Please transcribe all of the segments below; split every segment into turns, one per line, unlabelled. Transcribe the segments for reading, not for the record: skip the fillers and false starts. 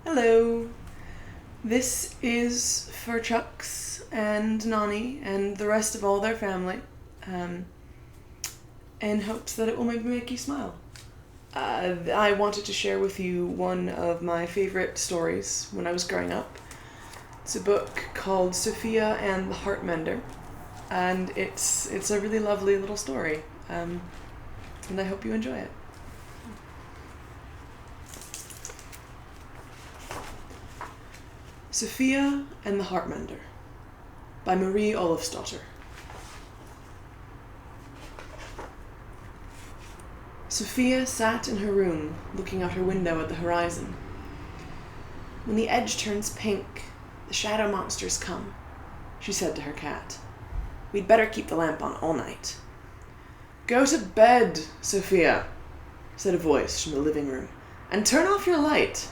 Hello. This is for Chucks and Nani and the rest of all their family, in hopes that it will maybe make you smile. I wanted to share with you one of my favorite stories when I was growing up. It's a book called Sofia and the Heartmender, and it's a really lovely little story, and I hope you enjoy it. Sofia and the Heartmender by Marie Olofsdottor. Sofia sat in her room, looking out her window at the horizon. "When the edge turns pink, the shadow monsters come," she said to her cat. "We'd better keep the lamp on all night." "Go to bed, Sofia," said a voice from the living room, "and turn off your light."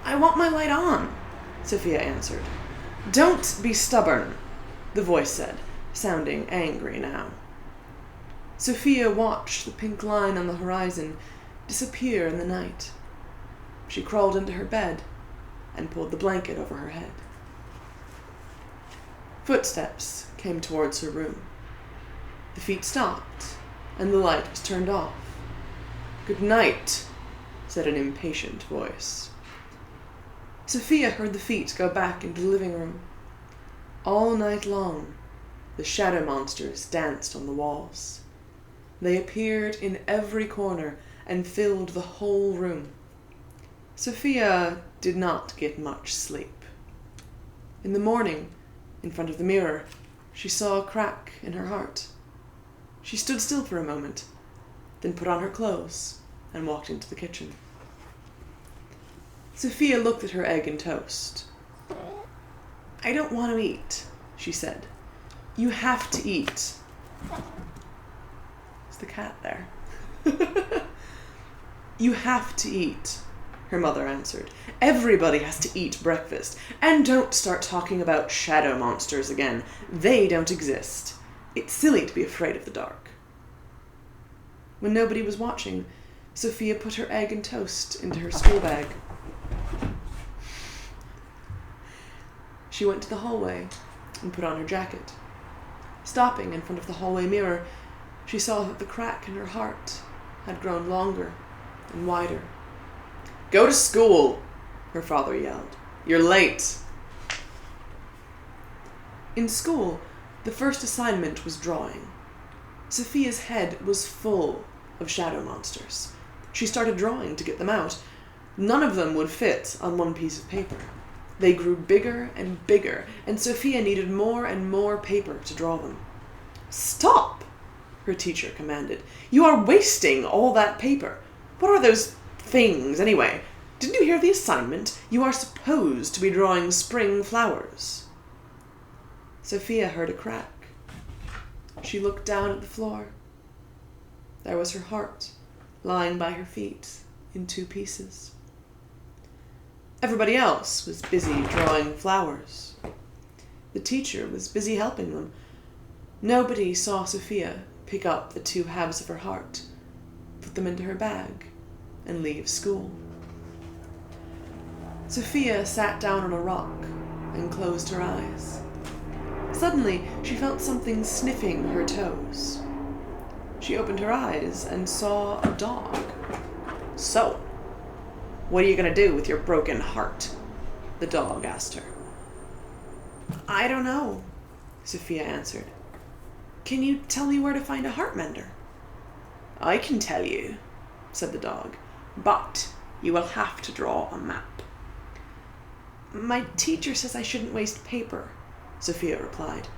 "I want my light on," Sofia answered. "Don't be stubborn," the voice said, sounding angry now. Sofia watched the pink line on the horizon disappear in the night. She crawled into her bed and pulled the blanket over her head. Footsteps came towards her room. The feet stopped, and the light was turned off. "Good night," said an impatient voice. Sofia heard the feet go back into the living room. All night long, the shadow monsters danced on the walls. They appeared in every corner and filled the whole room. Sofia did not get much sleep. In the morning, in front of the mirror, she saw a crack in her heart. She stood still for a moment, then put on her clothes and walked into the kitchen. Sofia looked at her egg and toast. "I don't want to eat," she said. "You have to eat." Is the cat there? "You have to eat," her mother answered. "Everybody has to eat breakfast. And don't start talking about shadow monsters again. They don't exist. It's silly to be afraid of the dark." When nobody was watching, Sofia put her egg and toast into her school bag. She went to the hallway and put on her jacket. Stopping in front of the hallway mirror, she saw that the crack in her heart had grown longer and wider. "Go to school," her father yelled. "You're late." In school, the first assignment was drawing. Sofia's head was full of shadow monsters. She started drawing to get them out. None of them would fit on one piece of paper. They grew bigger and bigger, and Sofia needed more and more paper to draw them. "Stop!" her teacher commanded. "You are wasting all that paper. What are those things, anyway? Didn't you hear the assignment? You are supposed to be drawing spring flowers." Sofia heard a crack. She looked down at the floor. There was her heart, lying by her feet in two pieces. Everybody else was busy drawing flowers. The teacher was busy helping them. Nobody saw Sofia pick up the two halves of her heart, put them into her bag, and leave school. Sofia sat down on a rock and closed her eyes. Suddenly, she felt something sniffing her toes. She opened her eyes and saw a dog. "So, what are you going to do with your broken heart?" the dog asked her. "I don't know," Sofia answered. "Can you tell me where to find a Heartmender?" "I can tell you," said the dog, "but you will have to draw a map." "My teacher says I shouldn't waste paper," Sofia replied.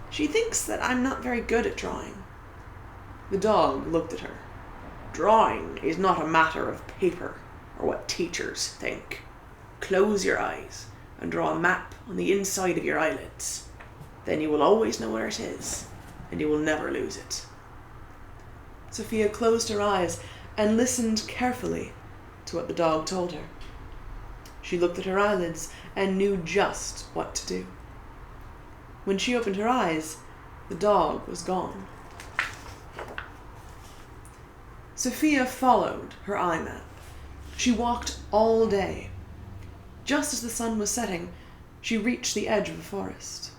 "She thinks that I'm not very good at drawing." The dog looked at her. "Drawing is not a matter of paper, or what teachers think. Close your eyes and draw a map on the inside of your eyelids. Then you will always know where it is, and you will never lose it." Sofia closed her eyes and listened carefully to what the dog told her. She looked at her eyelids and knew just what to do. When she opened her eyes, the dog was gone. Sofia followed her eye map. She walked all day, Just as the sun was setting, she reached the edge of the forest.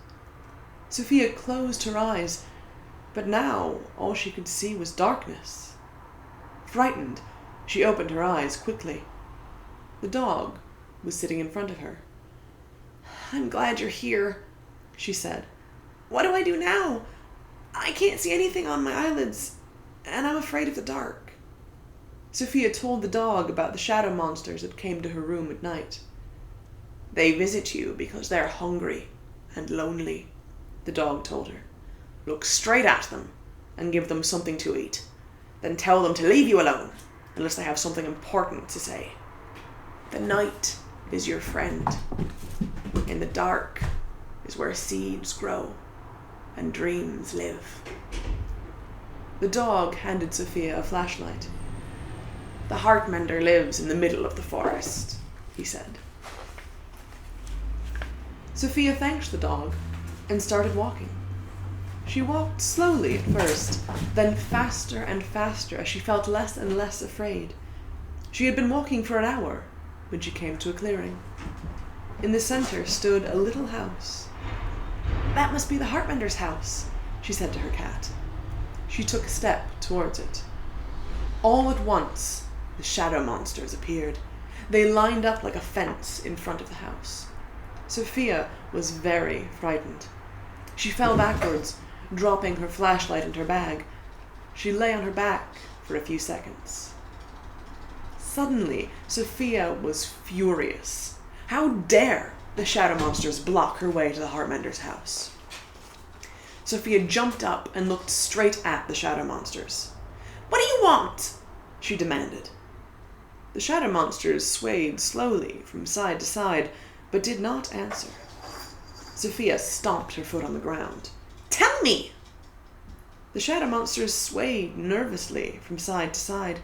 Sofia closed her eyes, but now all she could see was darkness. Frightened, she opened her eyes quickly. The dog was sitting in front of her. "I'm glad you're here," she said. "What do I do now? I can't see anything on my eyelids, and I'm afraid of the dark." Sofia told the dog about the shadow monsters that came to her room at night. "They visit you because they're hungry and lonely," the dog told her. "Look straight at them and give them something to eat. Then tell them to leave you alone unless they have something important to say. The night is your friend. In the dark is where seeds grow and dreams live." The dog handed Sofia a flashlight. "The Heartmender lives in the middle of the forest," he said. Sofia thanked the dog and started walking. She walked slowly at first, then faster and faster as she felt less and less afraid. She had been walking for an hour when she came to a clearing. In the center stood a little house. "That must be the Heartmender's house," she said to her cat. She took a step towards it. All at once, the shadow monsters appeared. They lined up like a fence in front of the house. Sofia was very frightened. She fell backwards, dropping her flashlight and her bag. She lay on her back for a few seconds. Suddenly, Sofia was furious. How dare the shadow monsters block her way to the Heartmender's house? Sofia jumped up and looked straight at the shadow monsters. "What do you want?" she demanded. The shadow monsters swayed slowly from side to side, but did not answer. Sofia stomped her foot on the ground. "Tell me!" The shadow monsters swayed nervously from side to side.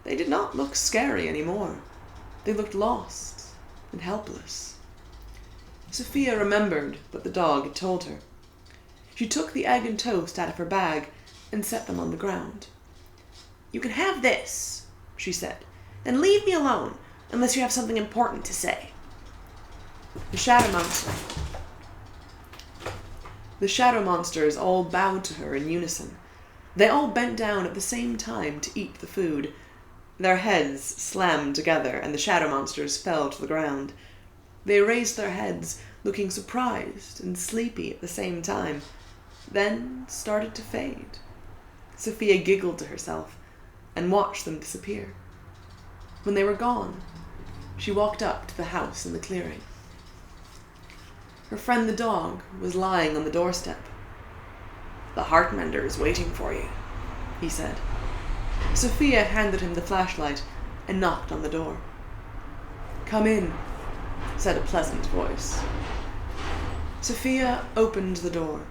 They did not look scary anymore. They looked lost and helpless. Sofia remembered what the dog had told her. She took the egg and toast out of her bag and set them on the ground. "You can have this," she said. "Then leave me alone, unless you have something important to say." The shadow monsters all bowed to her in unison. They all bent down at the same time to eat the food. Their heads slammed together, and the shadow monsters fell to the ground. They raised their heads, looking surprised and sleepy at the same time, then started to fade. Sofia giggled to herself and watched them disappear. When they were gone, she walked up to the house in the clearing. Her friend the dog was lying on the doorstep. "The Heartmender is waiting for you," he said. Sofia handed him the flashlight and knocked on the door. "Come in," said a pleasant voice. Sofia opened the door.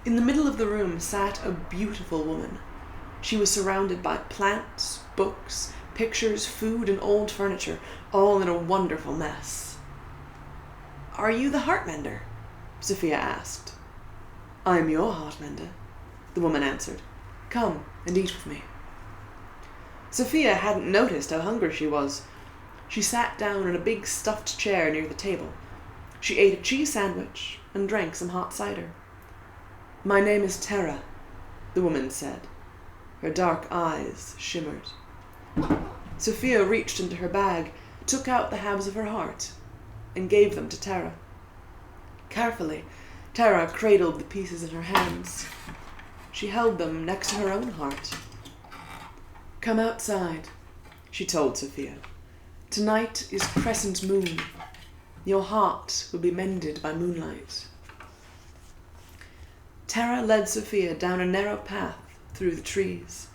In the middle of the room sat a beautiful woman. She was surrounded by plants, books, pictures, food, and old furniture, all in a wonderful mess. "Are you the Heartmender?" Sofia asked. "I'm your Heartmender," the woman answered. "Come and eat with me." Sofia hadn't noticed how hungry she was. She sat down in a big stuffed chair near the table. She ate a cheese sandwich and drank some hot cider. "My name is Tara," the woman said. Her dark eyes shimmered. Sofia reached into her bag, took out the halves of her heart, and gave them to Tara. Carefully, Tara cradled the pieces in her hands. She held them next to her own heart. "Come outside," she told Sofia. "Tonight is crescent moon. Your heart will be mended by moonlight." Tara led Sofia down a narrow path through the trees.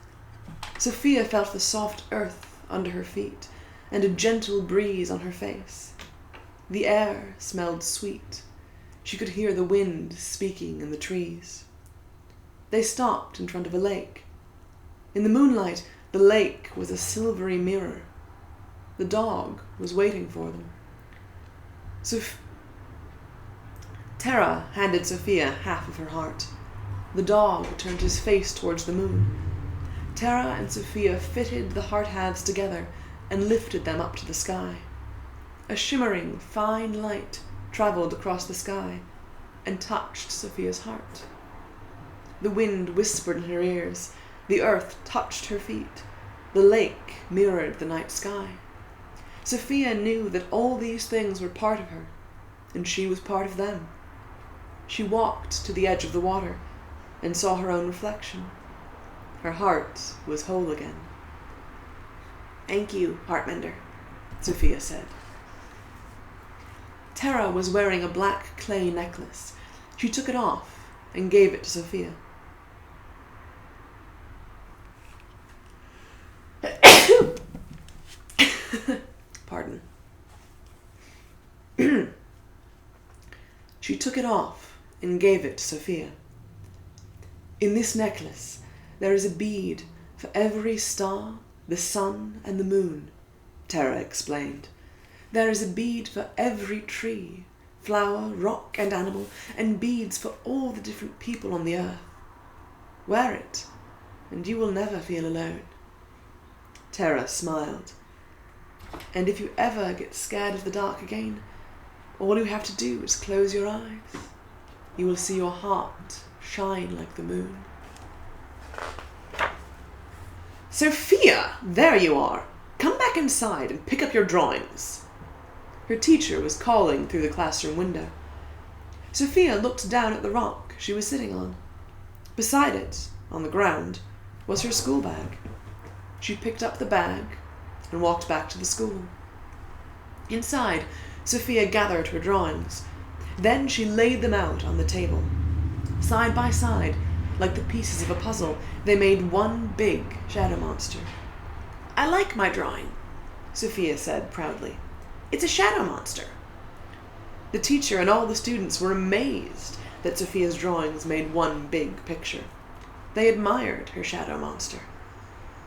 Sofia felt the soft earth under her feet and a gentle breeze on her face. The air smelled sweet. She could hear the wind speaking in the trees. They stopped in front of a lake. In the moonlight, the lake was a silvery mirror. The dog was waiting for them. Tara handed Sofia half of her heart. The dog turned his face towards the moon. Tara and Sofia fitted the heart halves together and lifted them up to the sky. A shimmering, fine light travelled across the sky and touched Sophia's heart. The wind whispered in her ears, the earth touched her feet, the lake mirrored the night sky. Sophia knew that all these things were part of her, and she was part of them. She walked to the edge of the water and saw her own reflection. Her heart was whole again. "Thank you, Heartmender," Sophia said. Tara was wearing a black clay necklace. She took it off and gave it to Sophia. Pardon. She took it off and gave it to Sophia. "In this necklace there is a bead for every star, the sun, and the moon," Tara explained. "There is a bead for every tree, flower, rock, and animal, and beads for all the different people on the earth. Wear it, and you will never feel alone." Tara smiled. "And if you ever get scared of the dark again, all you have to do is close your eyes. You will see your heart shine like the moon." "Sophia, there you are. Come back inside and pick up your drawings." Her teacher was calling through the classroom window. Sophia looked down at the rock she was sitting on. Beside it, on the ground, was her school bag. She picked up the bag and walked back to the school. Inside, Sophia gathered her drawings. Then she laid them out on the table. Side by side, like the pieces of a puzzle, they made one big shadow monster. "I like my drawing," Sophia said proudly. "It's a shadow monster." The teacher and all the students were amazed that Sophia's drawings made one big picture. They admired her shadow monster.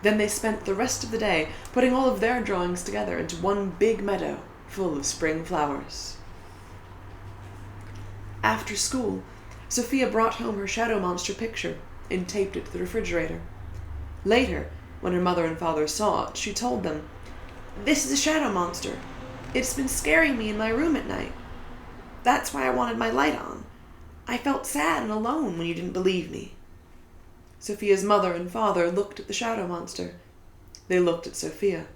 Then they spent the rest of the day putting all of their drawings together into one big meadow full of spring flowers. After school, Sophia brought home her shadow monster picture and taped it to the refrigerator. Later, when her mother and father saw it, she told them, "This is a shadow monster. It's been scaring me in my room at night. That's why I wanted my light on. I felt sad and alone when you didn't believe me." Sophia's mother and father looked at the shadow monster. They looked at Sophia.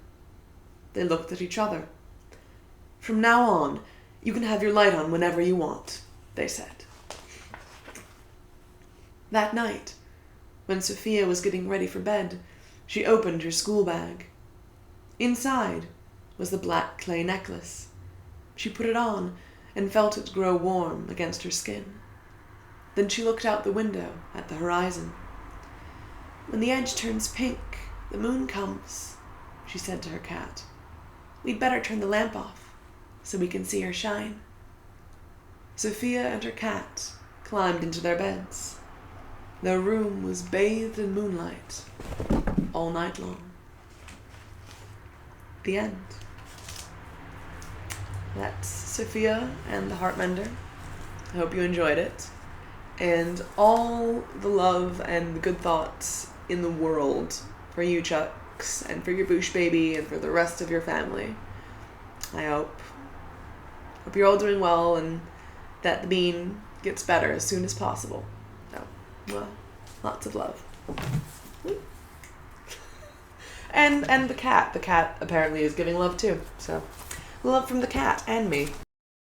They looked at each other. "From now on, you can have your light on whenever you want," they said. That night, when Sophia was getting ready for bed, she opened her school bag. Inside was the black clay necklace. She put it on and felt it grow warm against her skin. Then she looked out the window at the horizon. "When the edge turns pink, the moon comes," she said to her cat. "We'd better turn the lamp off so we can see her shine." Sophia and her cat climbed into their beds. Their room was bathed in moonlight all night long. The end. That's Sophia and the Heartmender. I hope you enjoyed it. And all the love and the good thoughts in the world for you, Chucks, and for your Boosh Baby, and for the rest of your family. I hope you're all doing well, and that the bean gets better as soon as possible. So, well, lots of love. And the cat. The cat apparently is giving love too. So, love from the cat and me.